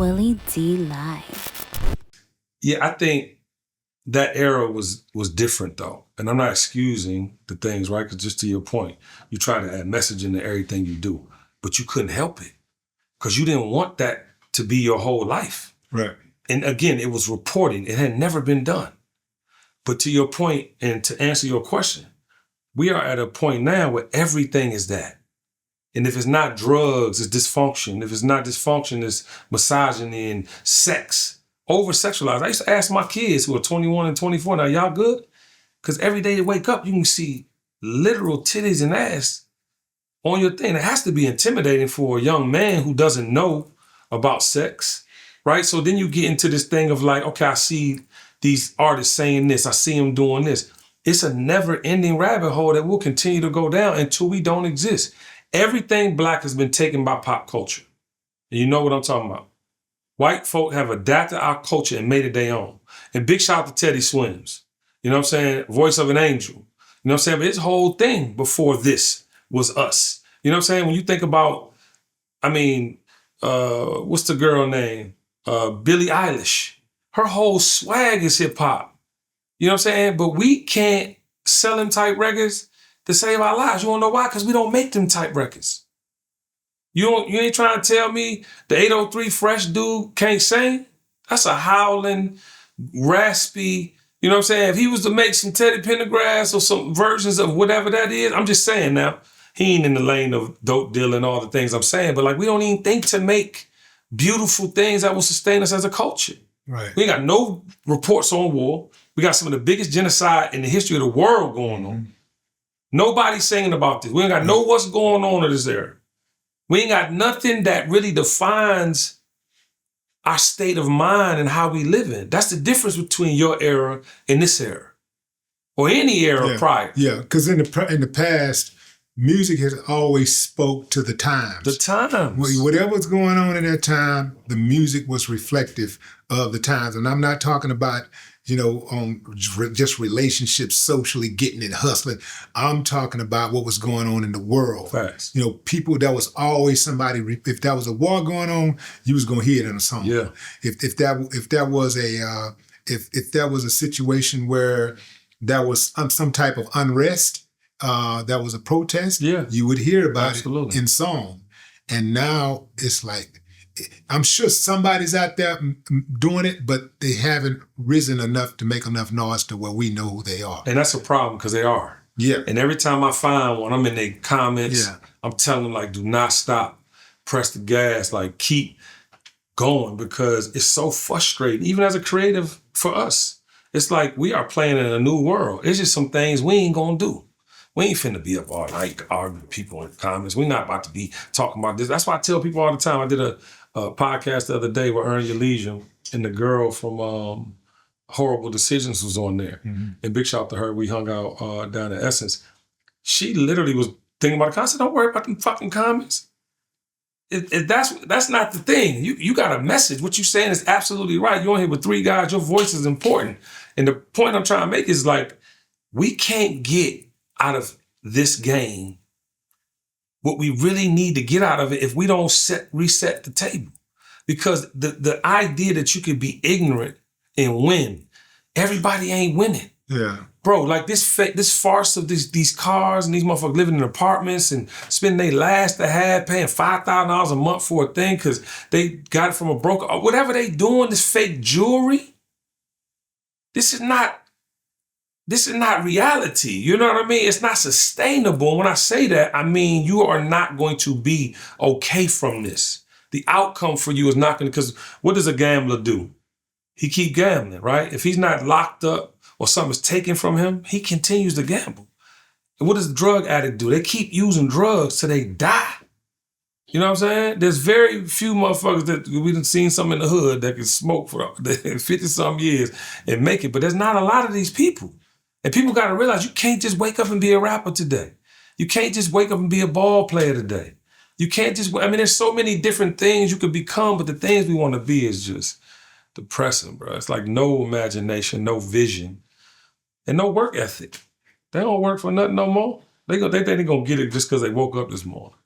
Willie D Live. Yeah, I think that era was different though. And I'm not excusing the things, right? Because just to your point, you try to add message into everything you do, but you couldn't help it because you didn't want that to be your whole life. Right. And again, it was reporting. It had never been done. But to your point, and to answer your question, we are at a point now where everything is that. And if it's not drugs, it's dysfunction. If it's not dysfunction, it's misogyny and sex. Over-sexualized. I used to ask my kids who are 21 and 24, now y'all good? Because every day you wake up, you can see literal titties and ass on your thing. It has to be intimidating for a young man who doesn't know about sex, right? So then you get into this thing of like, okay, I see these artists saying this, I see them doing this. It's a never-ending rabbit hole that will continue to go down until we don't exist. Everything Black has been taken by pop culture. And you know what I'm talking about. White folk have adapted our culture and made it their own. And big shout out to Teddy Swims. You know what I'm saying? Voice of an Angel. You know what I'm saying? But his whole thing before this was us. You know what I'm saying? When you think about, what's the girl name? Billie Eilish. Her whole swag is hip hop. You know what I'm saying? But we can't sell them type records to save our lives. You wanna know why? Because we don't make them type records. You ain't trying to tell me the 803 Fresh dude can't sing? That's a howling, raspy, you know what I'm saying? If he was to make some Teddy Pendergrass or some versions of whatever that is, I'm just saying now, he ain't in the lane of dope dealing and all the things I'm saying, but like we don't even think to make beautiful things that will sustain us as a culture. Right. We ain't got no reports on war. We got some of the biggest genocide in the history of the world going on. Nobody's singing about this. We ain't got know what's going on in this era. We ain't got nothing that really defines our state of mind and how we live in. That's the difference between your era and this era. Or any era prior. Yeah, because in the past, music has always spoke to the times. The times. Whatever's going on in that time, the music was reflective of the times. And I'm not talking about, just relationships, socially getting it, hustling. I'm talking about what was going on in the world. Facts. People, that was always somebody, if there was a war going on, you was going to hear it in a song. Yeah. If that was a situation where there was some type of unrest, that was a protest, you would hear about it in song. And now it's like, I'm sure somebody's out there doing it, but they haven't risen enough to make enough noise to where we know who they are. And that's a problem because they are. Yeah. And every time I find one, I'm in their comments, I'm telling them like, do not stop, press the gas, like keep going because it's so frustrating, even as a creative for us. It's like we are playing in a new world. It's just some things we ain't gonna do. We ain't finna be up all night arguing with people in the comments. We're not about to be talking about this. That's why I tell people all the time. I did a podcast the other day with Earn Your Leisure, and the girl from Horrible Decisions was on there. Mm-hmm. And big shout out to her. We hung out down at Essence. She literally was thinking about it. I said, don't worry about them fucking comments. That's not the thing. You got a message. What you're saying is absolutely right. You're on here with three guys. Your voice is important. And the point I'm trying to make is like, we can't get out of this game what we really need to get out of it if we don't reset the table. Because the idea that you could be ignorant and win, everybody ain't winning. Yeah. Bro, like this farce of these cars and these motherfuckers living in apartments and spending their last to have paying $5,000 a month for a thing because they got it from a broker or whatever they doing, this fake jewelry. This is not reality. You know what I mean? It's not sustainable. And when I say that, I mean you are not going to be okay from this. The outcome for you is not going to, because what does a gambler do? He keep gambling, right? If he's not locked up or something's taken from him, he continues to gamble. And what does the drug addict do? They keep using drugs till they die. You know what I'm saying? There's very few motherfuckers that we done seen some in the hood that can smoke for 50-some years and make it, but there's not a lot of these people. And people got to realize you can't just wake up and be a rapper today. You can't just wake up and be a ball player today. You can't just, there's so many different things you could become, but the things we want to be is just depressing, bro. It's like no imagination, no vision, and no work ethic. They don't work for nothing no more. They think they're going to get it just because they woke up this morning.